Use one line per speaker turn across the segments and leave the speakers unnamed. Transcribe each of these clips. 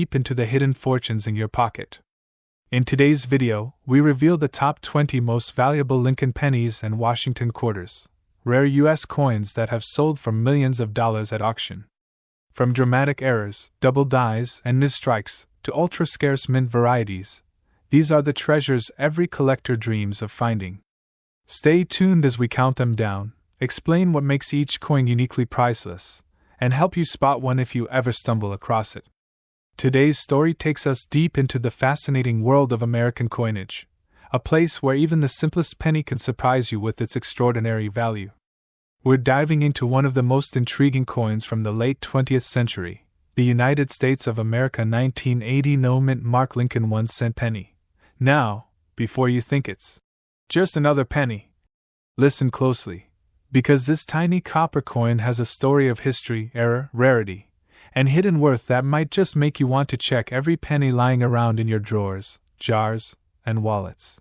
deep into the hidden fortunes in your pocket. In today's video, we reveal the top 20 most valuable Lincoln pennies and Washington quarters, rare U.S. coins that have sold for millions of dollars at auction. From dramatic errors, double dies, and misstrikes, to ultra-scarce mint varieties, these are the treasures every collector dreams of finding. Stay tuned as we count them down, explain what makes each coin uniquely priceless, and help you spot one if you ever stumble across it. Today's story takes us deep into the fascinating world of American coinage, a place where even the simplest penny can surprise you with its extraordinary value. We're diving into one of the most intriguing coins from the late 20th century, the United States of America 1980 no-mint mark Lincoln 1-cent penny. Now, before you think it's just another penny, listen closely, because this tiny copper coin has a story of history, error, rarity, and hidden worth that might just make you want to check every penny lying around in your drawers, jars, and wallets.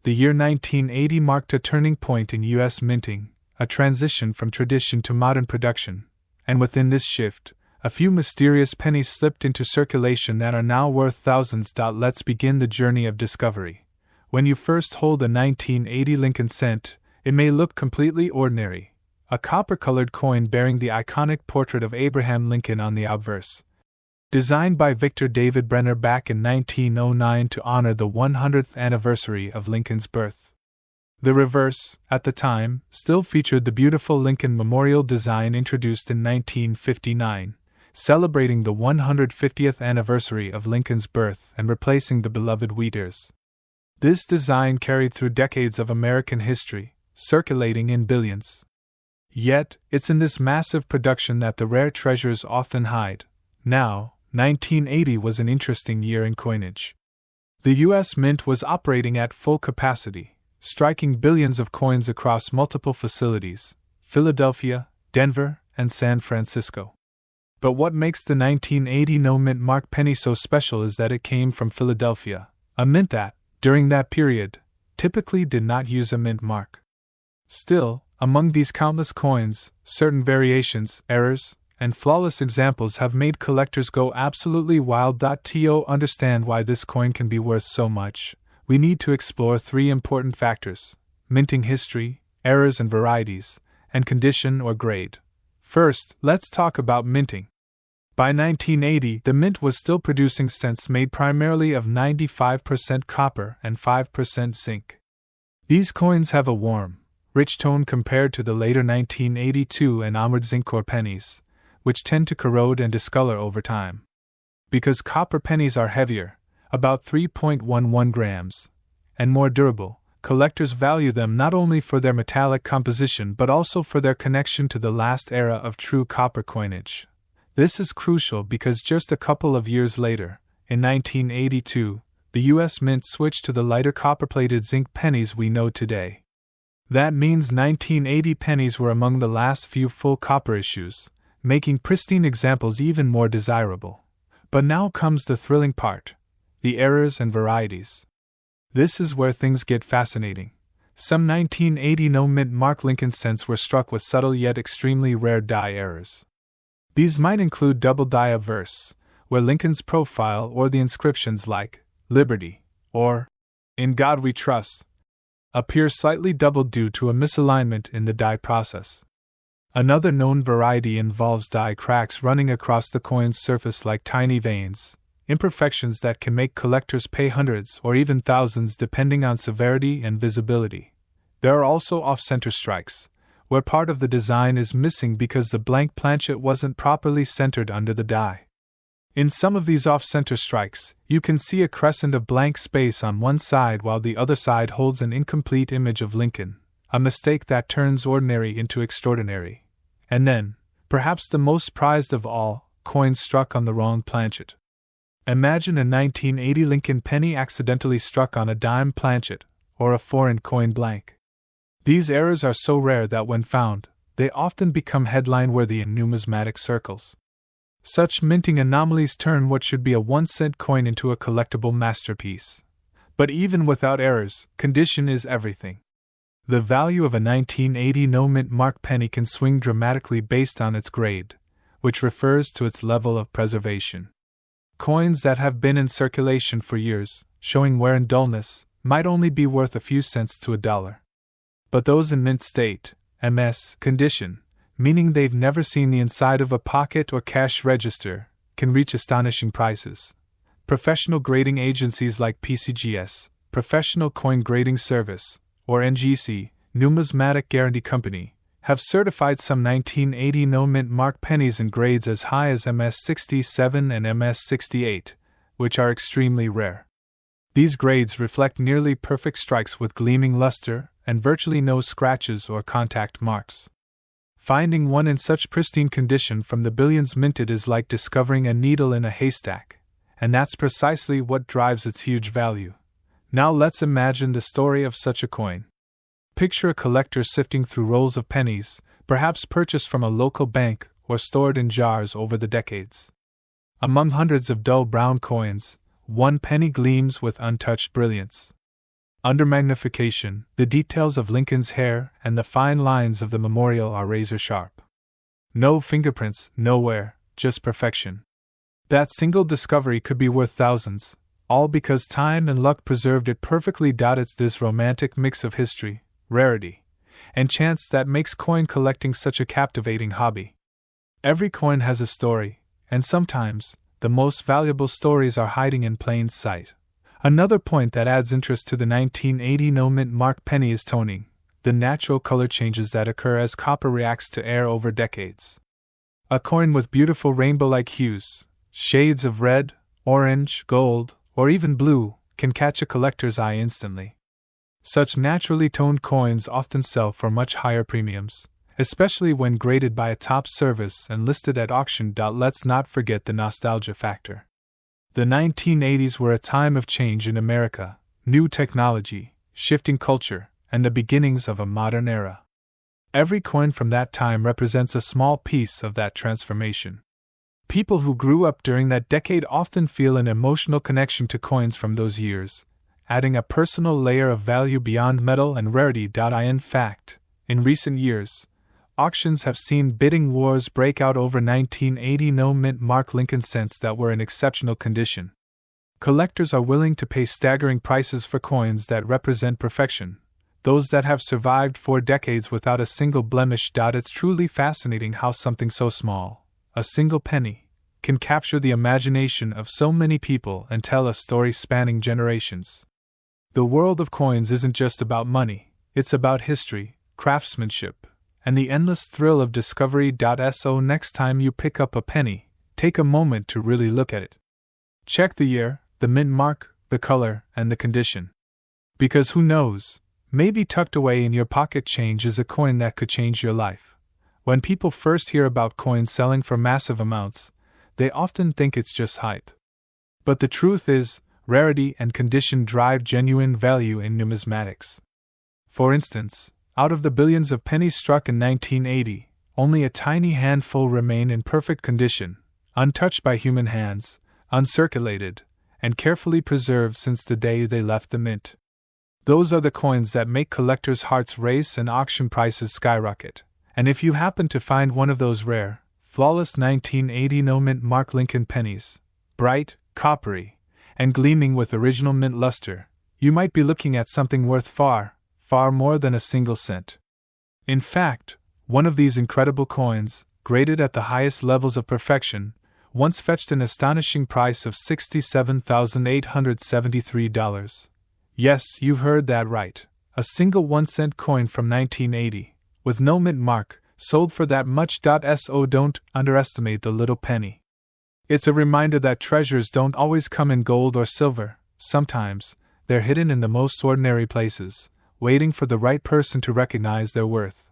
The year 1980 marked a turning point in U.S. minting, a transition from tradition to modern production, and within this shift, a few mysterious pennies slipped into circulation that are now worth thousands. Let's begin the journey of discovery. When you first hold a 1980 Lincoln cent, it may look completely ordinary. A copper-colored coin bearing the iconic portrait of Abraham Lincoln on the obverse. Designed by Victor David Brenner back in 1909 to honor the 100th anniversary of Lincoln's birth. The reverse, at the time, still featured the beautiful Lincoln Memorial design introduced in 1959, celebrating the 150th anniversary of Lincoln's birth and replacing the beloved wheat ears. This design carried through decades of American history, circulating in billions. Yet, it's in this massive production that the rare treasures often hide. Now, 1980 was an interesting year in coinage. The U.S. Mint was operating at full capacity, striking billions of coins across multiple facilities: Philadelphia, Denver, and San Francisco. But what makes the 1980 no-mint mark penny so special is that it came from Philadelphia, a mint that, during that period, typically did not use a mint mark. Still, among these countless coins, certain variations, errors, and flawless examples have made collectors go absolutely wild. To understand why this coin can be worth so much, we need to explore three important factors: minting history, errors and varieties, and condition or grade. First, let's talk about minting. By 1980, the mint was still producing cents made primarily of 95% copper and 5% zinc. These coins have a warm, rich tone compared to the later 1982 and onward zinc ore pennies, which tend to corrode and discolor over time. Because copper pennies are heavier, about 3.11 grams, and more durable, collectors value them not only for their metallic composition but also for their connection to the last era of true copper coinage. This is crucial because just a couple of years later, in 1982, the U.S. Mint switched to the lighter copper-plated zinc pennies we know today. That means 1980 pennies were among the last few full copper issues, making pristine examples even more desirable. But now comes the thrilling part: the errors and varieties. This is where things get fascinating. Some 1980 no-mint mark Lincoln cents were struck with subtle yet extremely rare die errors. These might include double die obverse, where Lincoln's profile or the inscriptions like "Liberty" or "In God We Trust" appear slightly doubled due to a misalignment in the die process. Another known variety involves die cracks running across the coin's surface like tiny veins, imperfections that can make collectors pay hundreds or even thousands depending on severity and visibility. There are also off-center strikes, where part of the design is missing because the blank planchet wasn't properly centered under the die. In some of these off-center strikes, you can see a crescent of blank space on one side while the other side holds an incomplete image of Lincoln, a mistake that turns ordinary into extraordinary. And then, perhaps the most prized of all, coins struck on the wrong planchet. Imagine a 1980 Lincoln penny accidentally struck on a dime planchet, or a foreign coin blank. These errors are so rare that when found, they often become headline-worthy in numismatic circles. Such minting anomalies turn what should be a 1-cent coin into a collectible masterpiece. But even without errors, condition is everything. The value of a 1980 no-mint mark penny can swing dramatically based on its grade, which refers to its level of preservation. Coins that have been in circulation for years, showing wear and dullness, might only be worth a few cents to a dollar. But those in mint state, MS, condition, meaning they've never seen the inside of a pocket or cash register, can reach astonishing prices. Professional grading agencies like PCGS, Professional Coin Grading Service, or NGC, Numismatic Guarantee Company, have certified some 1980 no-mint mark pennies in grades as high as MS-67 and MS-68, which are extremely rare. These grades reflect nearly perfect strikes with gleaming luster and virtually no scratches or contact marks. Finding one in such pristine condition from the billions minted is like discovering a needle in a haystack, and that's precisely what drives its huge value. Now let's imagine the story of such a coin. Picture a collector sifting through rolls of pennies, perhaps purchased from a local bank or stored in jars over the decades. Among hundreds of dull brown coins, one penny gleams with untouched brilliance. Under magnification, the details of Lincoln's hair and the fine lines of the memorial are razor sharp. No fingerprints, nowhere, just perfection. That single discovery could be worth thousands, all because time and luck preserved it perfectly. It's this romantic mix of history, rarity, and chance that makes coin collecting such a captivating hobby. Every coin has a story, and sometimes, the most valuable stories are hiding in plain sight. Another point that adds interest to the 1980 no-mint mark penny is toning, the natural color changes that occur as copper reacts to air over decades. A coin with beautiful rainbow-like hues, shades of red, orange, gold, or even blue, can catch a collector's eye instantly. Such naturally toned coins often sell for much higher premiums, especially when graded by a top service and listed at auction. Let's not forget the nostalgia factor. The 1980s were a time of change in America, new technology, shifting culture, and the beginnings of a modern era. Every coin from that time represents a small piece of that transformation. People who grew up during that decade often feel an emotional connection to coins from those years, adding a personal layer of value beyond metal and rarity. In fact, in recent years, auctions have seen bidding wars break out over 1980 no-mint mark Lincoln cents that were in exceptional condition. Collectors are willing to pay staggering prices for coins that represent perfection, those that have survived 4 decades without a single blemish. It's truly fascinating how something so small, a single penny, can capture the imagination of so many people and tell a story spanning generations. The world of coins isn't just about money, it's about history, craftsmanship, and the endless thrill of discovery. So next time you pick up a penny, take a moment to really look at it. Check the year, the mint mark, the color, and the condition. Because who knows, maybe tucked away in your pocket change is a coin that could change your life. When people first hear about coins selling for massive amounts, they often think it's just hype. But the truth is, rarity and condition drive genuine value in numismatics. For instance, out of the billions of pennies struck in 1980, only a tiny handful remain in perfect condition, untouched by human hands, uncirculated, and carefully preserved since the day they left the mint. Those are the coins that make collectors' hearts race and auction prices skyrocket. And if you happen to find one of those rare, flawless 1980 no-mint mark Lincoln pennies, bright, coppery, and gleaming with original mint luster, you might be looking at something worth far more than a single cent. In fact, one of these incredible coins, graded at the highest levels of perfection, once fetched an astonishing price of $67,873. Yes, you heard that right. A single 1-cent coin from 1980, with no mint mark, sold for that much. So don't underestimate the little penny. It's a reminder that treasures don't always come in gold or silver. Sometimes, they're hidden in the most ordinary places, waiting for the right person to recognize their worth.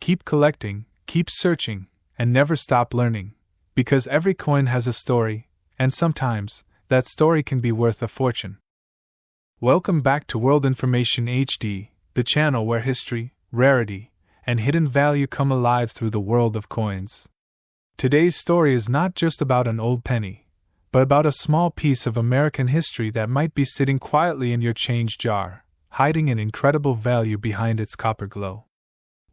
Keep collecting, keep searching, and never stop learning, because every coin has a story, and sometimes, that story can be worth a fortune. Welcome back to World Information HD, the channel where history, rarity, and hidden value come alive through the world of coins. Today's story is not just about an old penny, but about a small piece of American history that might be sitting quietly in your change jar, hiding an incredible value behind its copper glow.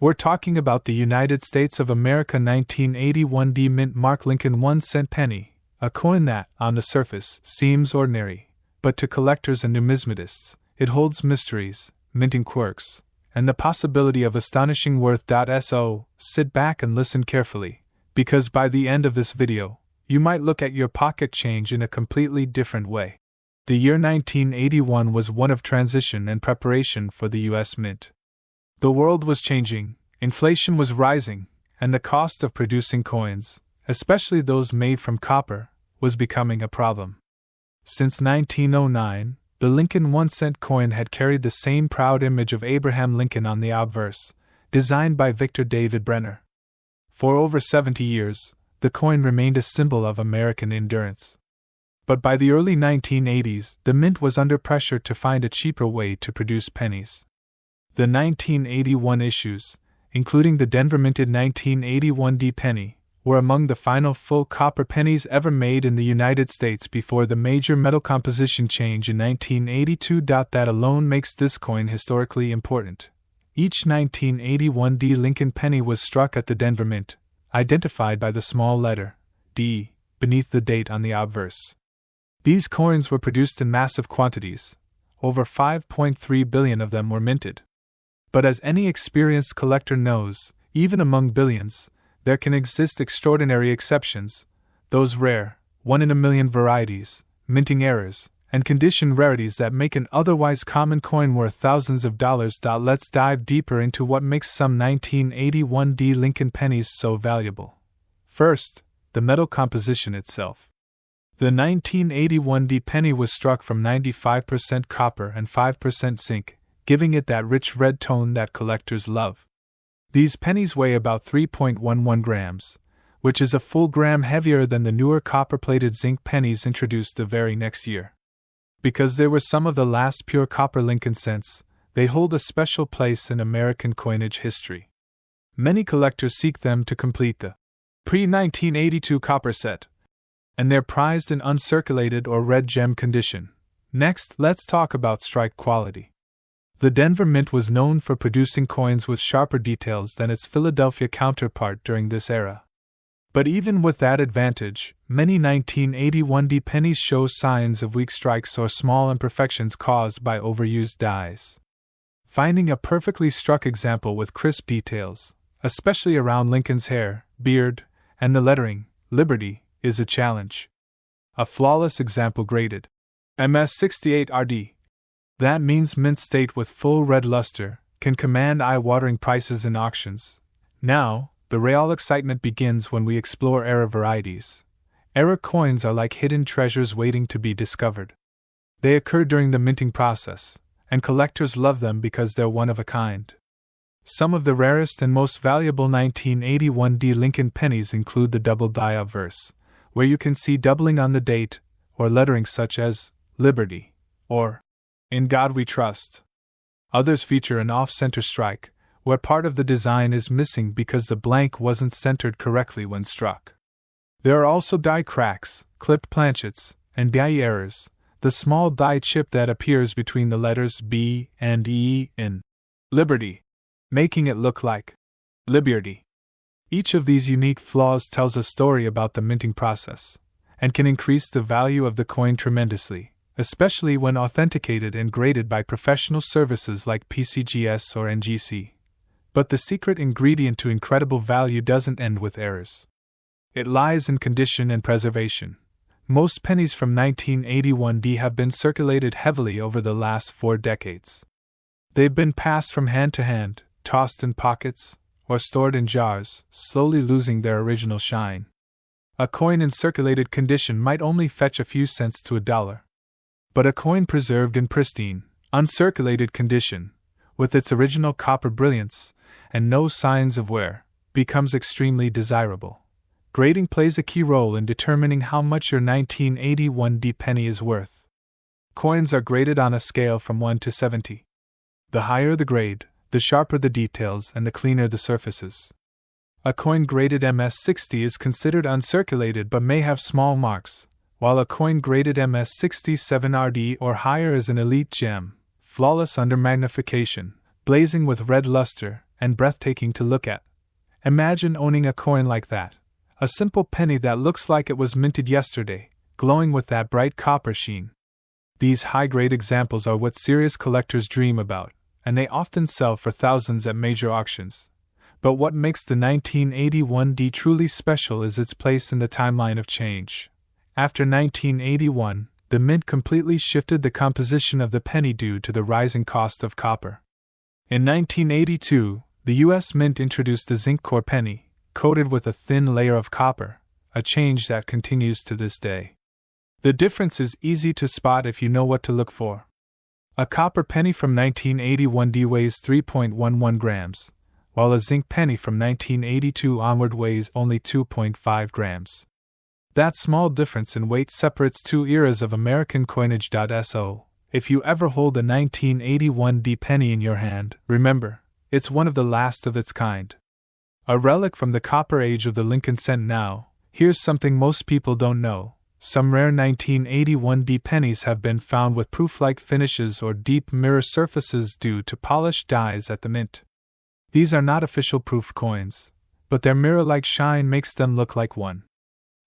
We're talking about the United States of America 1981 mint mark Lincoln 1-cent penny, a coin that, on the surface, seems ordinary, but to collectors and numismatists, it holds mysteries, minting quirks, and the possibility of astonishing worth. So, sit back and listen carefully, because by the end of this video, you might look at your pocket change in a completely different way. The year 1981 was one of transition and preparation for the US Mint. The world was changing, inflation was rising, and the cost of producing coins, especially those made from copper, was becoming a problem. Since 1909, the Lincoln 1-cent coin had carried the same proud image of Abraham Lincoln on the obverse, designed by Victor David Brenner. For over 70 years, the coin remained a symbol of American endurance. But by the early 1980s, the mint was under pressure to find a cheaper way to produce pennies. The 1981 issues, including the Denver-minted 1981 D penny, were among the final full copper pennies ever made in the United States before the major metal composition change in 1982. That alone makes this coin historically important. Each 1981 D Lincoln penny was struck at the Denver Mint, identified by the small letter D beneath the date on the obverse. These coins were produced in massive quantities. Over 5.3 billion of them were minted. But as any experienced collector knows, even among billions, there can exist extraordinary exceptions, those rare, 1 in a million varieties, minting errors, and condition rarities that make an otherwise common coin worth thousands of dollars. Let's dive deeper into what makes some 1981 D Lincoln pennies so valuable. First, the metal composition itself. The 1981 D penny was struck from 95% copper and 5% zinc, giving it that rich red tone that collectors love. These pennies weigh about 3.11 grams, which is a full gram heavier than the newer copper-plated zinc pennies introduced the very next year. Because they were some of the last pure copper Lincoln cents, they hold a special place in American coinage history. Many collectors seek them to complete the pre-1982 copper set, and they're prized in uncirculated or red gem condition. Next, let's talk about strike quality. The Denver Mint was known for producing coins with sharper details than its Philadelphia counterpart during this era. But even with that advantage, many 1981 D pennies show signs of weak strikes or small imperfections caused by overused dies. Finding a perfectly struck example with crisp details, especially around Lincoln's hair, beard, and the lettering, Liberty, is a challenge. A flawless example graded MS68 RD. That means mint state with full red luster, can command eye-watering prices in auctions. Now, the real excitement begins when we explore error varieties. Error coins are like hidden treasures waiting to be discovered. They occur during the minting process, and collectors love them because they're one of a kind. Some of the rarest and most valuable 1981 D Lincoln pennies include the double die obverse, where you can see doubling on the date, or lettering such as Liberty, or In God We Trust. Others feature an off-center strike, where part of the design is missing because the blank wasn't centered correctly when struck. There are also die cracks, clipped planchets, and die errors, the small die chip that appears between the letters B and E in Liberty, making it look like Liberty. Each of these unique flaws tells a story about the minting process, and can increase the value of the coin tremendously, especially when authenticated and graded by professional services like PCGS or NGC. But the secret ingredient to incredible value doesn't end with errors. It lies in condition and preservation. Most pennies from 1981 D have been circulated heavily over the last 4 decades. They've been passed from hand to hand, tossed in pockets, or stored in jars, slowly losing their original shine. A coin in circulated condition might only fetch a few cents to $1. But a coin preserved in pristine, uncirculated condition, with its original copper brilliance, and no signs of wear, becomes extremely desirable. Grading plays a key role in determining how much your 1981 D penny is worth. Coins are graded on a scale from 1 to 70. The higher the grade, the sharper the details and the cleaner the surfaces. A coin graded MS60 is considered uncirculated but may have small marks, while a coin graded MS67 RD or higher is an elite gem, flawless under magnification, blazing with red luster, and breathtaking to look at. Imagine owning a coin like that, A simple penny that looks like it was minted yesterday, glowing with that bright copper sheen. These high-grade examples are what serious collectors dream about, and they often sell for thousands at major auctions. But what makes the 1981D truly special is its place in the timeline of change. After 1981, the mint completely shifted the composition of the penny due to the rising cost of copper. In 1982, the U.S. Mint introduced the zinc core penny, coated with a thin layer of copper, a change that continues to this day. The difference is easy to spot if you know what to look for. A copper penny from 1981D weighs 3.11 grams, while a zinc penny from 1982 onward weighs only 2.5 grams. That small difference in weight separates two eras of American coinage. So, if you ever hold a 1981D penny in your hand, remember, it's one of the last of its kind. A relic from the copper age of the Lincoln cent. Now, here's something most people don't know. Some rare 1981D pennies have been found with proof-like finishes or deep mirror surfaces due to polished dies at the mint. These are not official proof coins, but their mirror-like shine makes them look like one.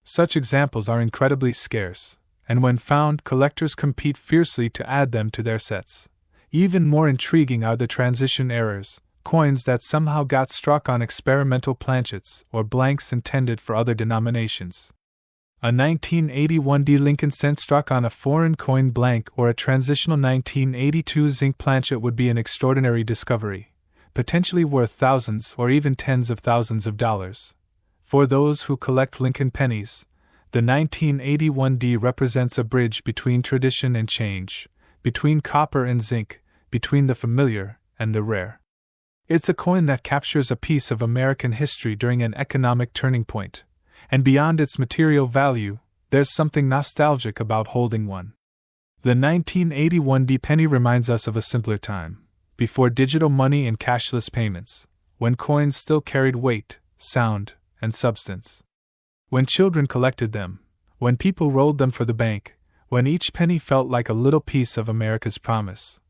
Such examples are incredibly scarce, and when found, collectors compete fiercely to add them to their sets. Even more intriguing are the transition errors, coins that somehow got struck on experimental planchets or blanks intended for other denominations. A 1981D Lincoln cent struck on a foreign coin blank or a transitional 1982 zinc planchet would be an extraordinary discovery, potentially worth thousands or even tens of thousands of dollars. For those who collect Lincoln pennies, the 1981D represents a bridge between tradition and change, between copper and zinc, between the familiar and the rare. It's a coin that captures a piece of American history during an economic turning point. And beyond its material value, there's something nostalgic about holding one. The 1981D penny reminds us of a simpler time, before digital money and cashless payments, when coins still carried weight, sound, and substance. When children collected them, when people rolled them for the bank, when each penny felt like a little piece of America's promise.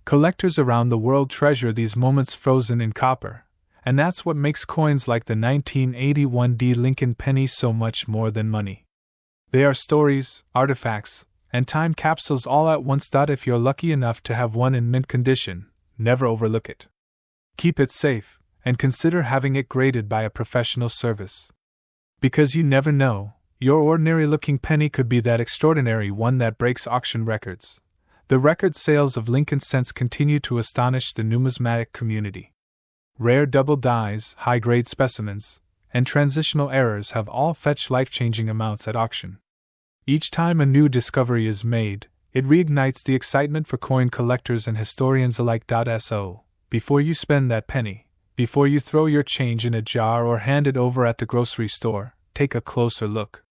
Collectors around the world treasure these moments frozen in copper. And that's what makes coins like the 1981D Lincoln penny so much more than money. They are stories, artifacts, and time capsules all at once. If you're lucky enough to have one in mint condition, never overlook it. Keep it safe, and consider having it graded by a professional service. Because you never know, your ordinary-looking penny could be that extraordinary one that breaks auction records. The record sales of Lincoln cents continue to astonish the numismatic community. Rare double dies, high-grade specimens, and transitional errors have all fetched life-changing amounts at auction. Each time a new discovery is made, it reignites the excitement for coin collectors and historians alike. So, before you spend that penny, before you throw your change in a jar or hand it over at the grocery store, take a closer look.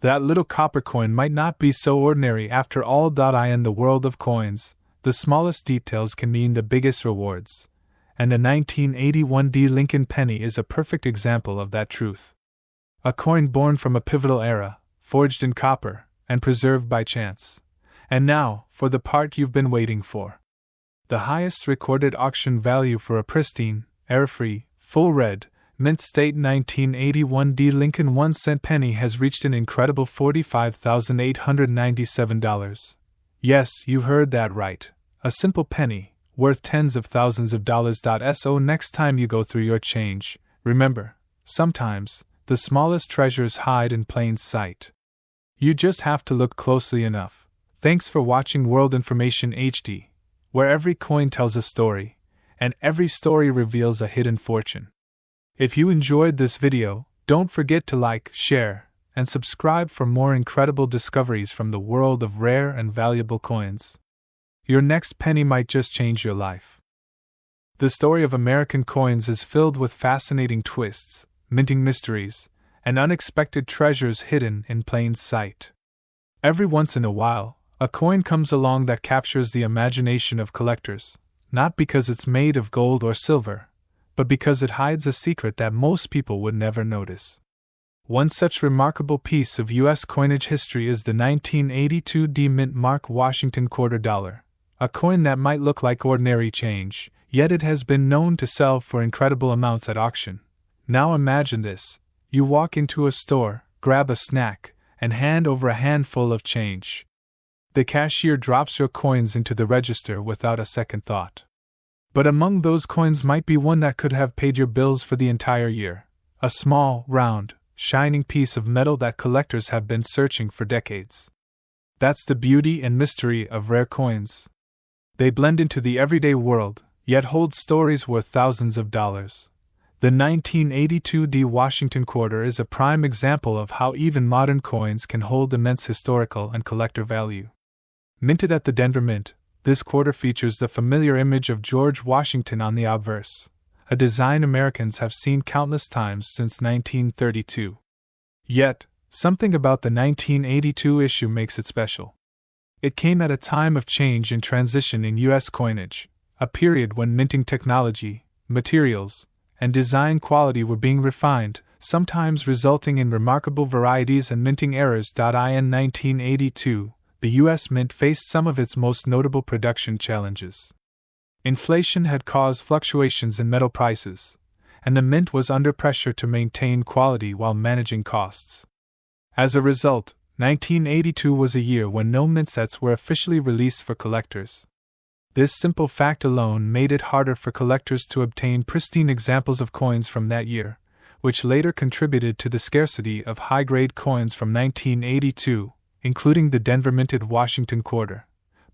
That little copper coin might not be so ordinary after all. In the world of coins, the smallest details can mean the biggest rewards. And the 1981D Lincoln penny is a perfect example of that truth. A coin born from a pivotal era, forged in copper, and preserved by chance. And now, for the part you've been waiting for. The highest recorded auction value for a pristine, error-free, full red, mint state 1981D Lincoln 1 cent penny has reached an incredible $45,897. Yes, you heard that right. A simple penny, worth tens of thousands of dollars. So next time you go through your change, remember, sometimes, the smallest treasures hide in plain sight. You just have to look closely enough. Thanks for watching World Information HD, where every coin tells a story, and every story reveals a hidden fortune. If you enjoyed this video, don't forget to like, share, and subscribe for more incredible discoveries from the world of rare and valuable coins. Your next penny might just change your life. The story of American coins is filled with fascinating twists, minting mysteries, and unexpected treasures hidden in plain sight. Every once in a while, a coin comes along that captures the imagination of collectors, not because it's made of gold or silver, but because it hides a secret that most people would never notice. One such remarkable piece of U.S. coinage history is the 1982D Mint Mark Washington $quarter. A coin that might look like ordinary change, yet it has been known to sell for incredible amounts at auction. Now imagine this. You walk into a store, grab a snack, and hand over a handful of change. The cashier drops your coins into the register without a second thought. But among those coins might be one that could have paid your bills for the entire year. A small, round, shining piece of metal that collectors have been searching for decades. That's the beauty and mystery of rare coins. They blend into the everyday world, yet hold stories worth thousands of dollars. The 1982 D Washington quarter is a prime example of how even modern coins can hold immense historical and collector value. Minted at the Denver Mint, this quarter features the familiar image of George Washington on the obverse, a design Americans have seen countless times since 1932. Yet, something about the 1982 issue makes it special. It came at a time of change and transition in U.S. coinage, a period when minting technology, materials, and design quality were being refined, sometimes resulting in remarkable varieties and minting errors. In 1982, the U.S. Mint faced some of its most notable production challenges. Inflation had caused fluctuations in metal prices, and the Mint was under pressure to maintain quality while managing costs. As a result, 1982 was a year when no mint sets were officially released for collectors. This simple fact alone made it harder for collectors to obtain pristine examples of coins from that year, which later contributed to the scarcity of high-grade coins from 1982, including the Denver minted Washington quarter.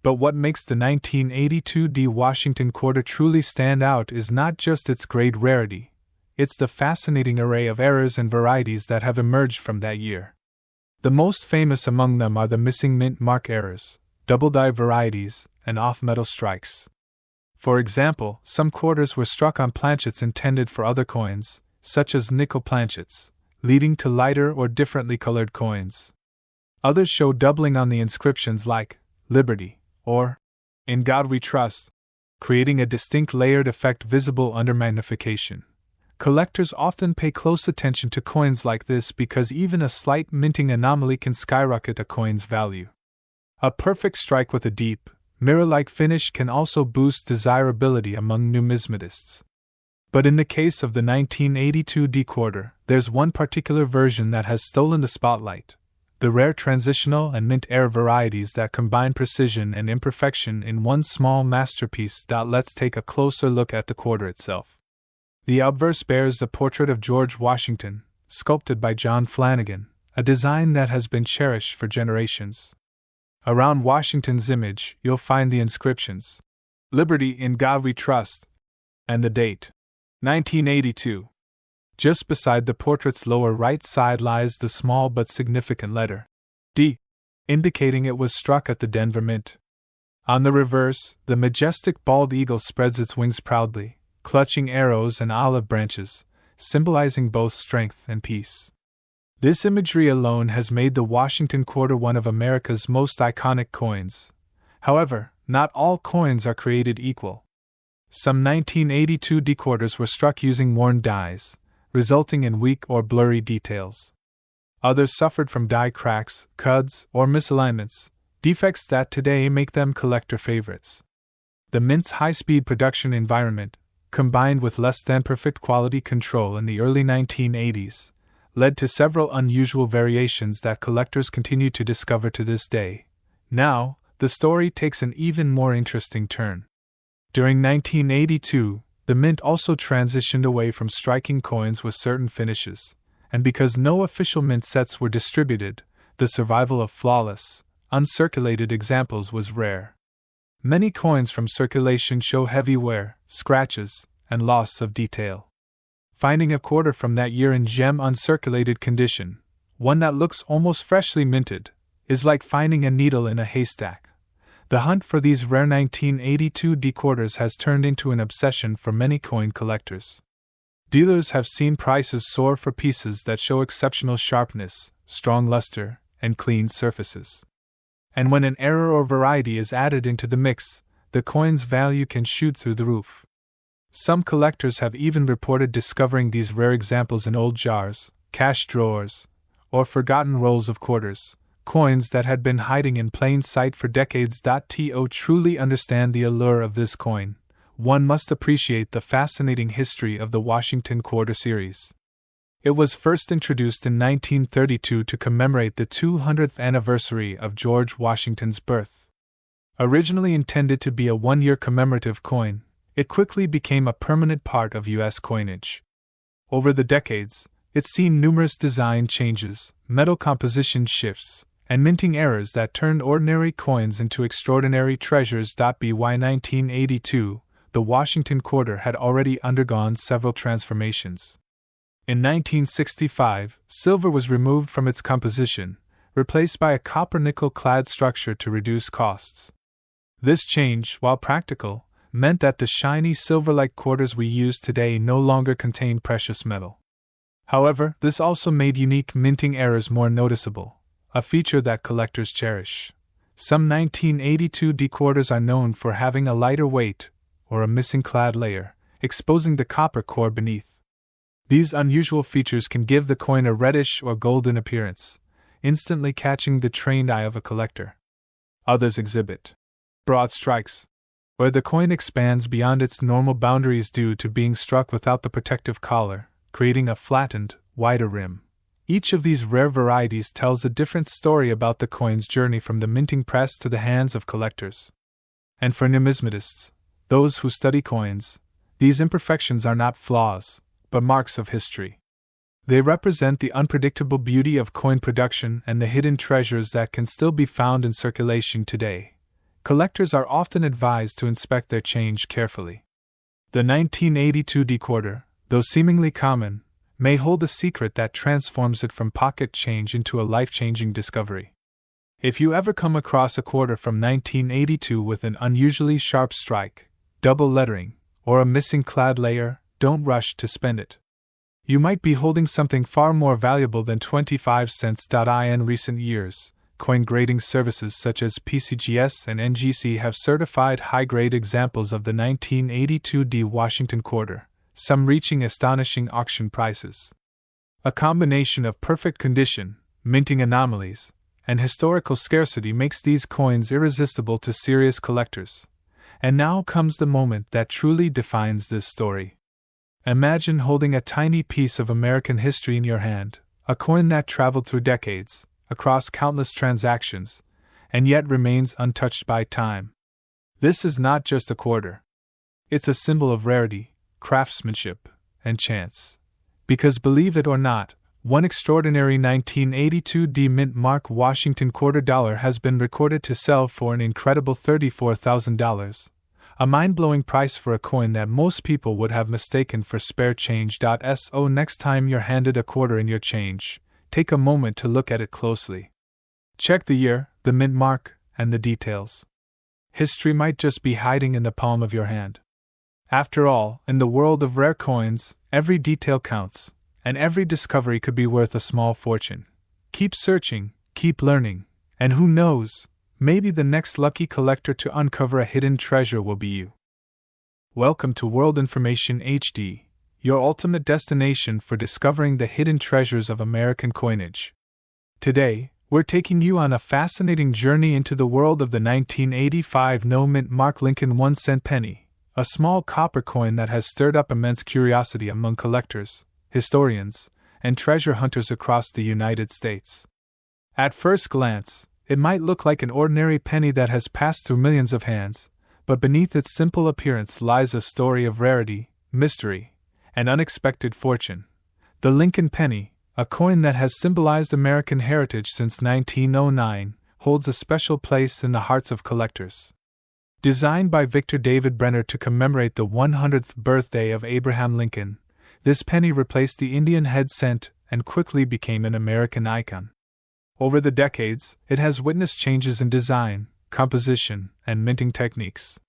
But what makes the 1982 D Washington quarter truly stand out is not just its grade rarity, it's the fascinating array of errors and varieties that have emerged from that year. The most famous among them are the missing mint mark errors, double die varieties, and off-metal strikes. For example, some quarters were struck on planchets intended for other coins, such as nickel planchets, leading to lighter or differently colored coins. Others show doubling on the inscriptions like Liberty or In God We Trust, creating a distinct layered effect visible under magnification. Collectors often pay close attention to coins like this because even a slight minting anomaly can skyrocket a coin's value. A perfect strike with a deep, mirror-like finish can also boost desirability among numismatists. But in the case of the 1982 D quarter, there's one particular version that has stolen the spotlight: the rare transitional and mint error varieties that combine precision and imperfection in one small masterpiece. Let's take a closer look at the quarter itself. The obverse bears the portrait of George Washington, sculpted by John Flanagan, a design that has been cherished for generations. Around Washington's image, you'll find the inscriptions, Liberty, in God We Trust, and the date, 1982. Just beside the portrait's lower right side lies the small but significant letter D, indicating it was struck at the Denver Mint. On the reverse, the majestic bald eagle spreads its wings proudly, clutching arrows and olive branches, symbolizing both strength and peace. This imagery alone has made the Washington quarter one of America's most iconic coins. However, not all coins are created equal. Some 1982 D quarters were struck using worn dies, resulting in weak or blurry details. Others suffered from die cracks, cuds, or misalignments, defects that today make them collector favorites. The Mint's high-speed production environment, combined with less-than-perfect quality control in the early 1980s, led to several unusual variations that collectors continue to discover to this day. Now, the story takes an even more interesting turn. During 1982, the Mint also transitioned away from striking coins with certain finishes, and because no official mint sets were distributed, the survival of flawless, uncirculated examples was rare. Many coins from circulation show heavy wear, scratches, and loss of detail. Finding a quarter from that year in gem uncirculated condition, one that looks almost freshly minted, is like finding a needle in a haystack. The hunt for these rare 1982 D quarters has turned into an obsession for many coin collectors. Dealers have seen prices soar for pieces that show exceptional sharpness, strong luster, and clean surfaces. And when an error or variety is added into the mix, the coin's value can shoot through the roof. Some collectors have even reported discovering these rare examples in old jars, cash drawers, or forgotten rolls of quarters, coins that had been hiding in plain sight for decades. To truly understand the allure of this coin, one must appreciate the fascinating history of the Washington Quarter series. It was first introduced in 1932 to commemorate the 200th anniversary of George Washington's birth. Originally intended to be a one-year commemorative coin, it quickly became a permanent part of U.S. coinage. Over the decades, it's seen numerous design changes, metal composition shifts, and minting errors that turned ordinary coins into extraordinary treasures. By 1982, the Washington quarter had already undergone several transformations. In 1965, silver was removed from its composition, replaced by a copper-nickel-clad structure to reduce costs. This change, while practical, meant that the shiny silver-like quarters we use today no longer contain precious metal. However, this also made unique minting errors more noticeable, a feature that collectors cherish. Some 1982 quarters are known for having a lighter weight, or a missing clad layer, exposing the copper core beneath. These unusual features can give the coin a reddish or golden appearance, instantly catching the trained eye of a collector. Others exhibit broad strikes, where the coin expands beyond its normal boundaries due to being struck without the protective collar, creating a flattened, wider rim. Each of these rare varieties tells a different story about the coin's journey from the minting press to the hands of collectors. And for numismatists, those who study coins, these imperfections are not flaws, but marks of history. They represent the unpredictable beauty of coin production and the hidden treasures that can still be found in circulation today. Collectors are often advised to inspect their change carefully. The 1982 quarter, though seemingly common, may hold a secret that transforms it from pocket change into a life-changing discovery. If you ever come across a quarter from 1982 with an unusually sharp strike, double lettering, or a missing clad layer, don't rush to spend it. You might be holding something far more valuable than 25 cents. In recent years, coin grading services such as PCGS and NGC have certified high-grade examples of the 1982 Washington quarter, some reaching astonishing auction prices. A combination of perfect condition, minting anomalies, and historical scarcity makes these coins irresistible to serious collectors. And now comes the moment that truly defines this story. Imagine holding a tiny piece of American history in your hand, a coin that traveled through decades, across countless transactions, and yet remains untouched by time. This is not just a quarter. It's a symbol of rarity, craftsmanship, and chance. Because believe it or not, one extraordinary 1982 mint mark Washington quarter dollar has been recorded to sell for an incredible $34,000. A mind-blowing price for a coin that most people would have mistaken for spare change. So next time you're handed a quarter in your change, take a moment to look at it closely. Check the year, the mint mark, and the details. History might just be hiding in the palm of your hand. After all, in the world of rare coins, every detail counts, and every discovery could be worth a small fortune. Keep searching, keep learning, and who knows, maybe the next lucky collector to uncover a hidden treasure will be you. Welcome to World Information HD, your ultimate destination for discovering the hidden treasures of American coinage. Today, we're taking you on a fascinating journey into the world of the 1985 no-mint mark Lincoln 1-cent penny, a small copper coin that has stirred up immense curiosity among collectors, historians, and treasure hunters across the United States. At first glance, it might look like an ordinary penny that has passed through millions of hands, but beneath its simple appearance lies a story of rarity, mystery, and unexpected fortune. The Lincoln penny, a coin that has symbolized American heritage since 1909, holds a special place in the hearts of collectors. Designed by Victor David Brenner to commemorate the 100th birthday of Abraham Lincoln, this penny replaced the Indian head cent and quickly became an American icon. Over the decades, it has witnessed changes in design, composition, and minting techniques.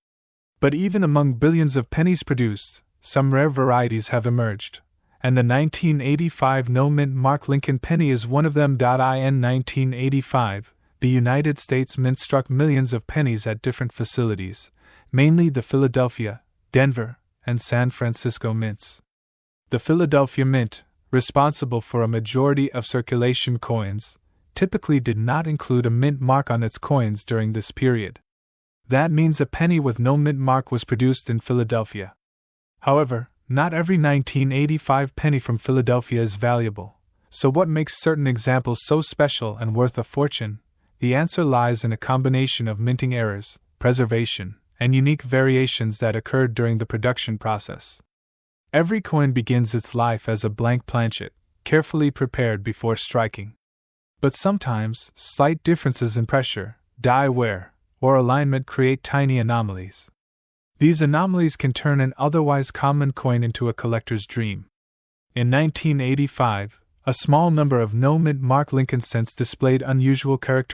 But even among billions of pennies produced, some rare varieties have emerged, and the 1985 no-mint mark Lincoln penny is one of them. In 1985, the United States Mint struck millions of pennies at different facilities, mainly the Philadelphia, Denver, and San Francisco mints. The Philadelphia Mint, responsible for a majority of circulation coins, typically did not include a mint mark on its coins during this period. That means a penny with no mint mark was produced in Philadelphia. However, Not every 1985 penny from Philadelphia is valuable, so what makes certain examples so special and worth a fortune? The answer lies in a combination of minting errors, preservation, and unique variations that occurred during the production process. Every coin begins its life as a blank planchet, carefully prepared before striking. But sometimes, slight differences in pressure, die wear, or alignment create tiny anomalies. These anomalies can turn an otherwise common coin into a collector's dream. In 1985, a small number of no-mint mark Lincoln cents displayed unusual characteristics.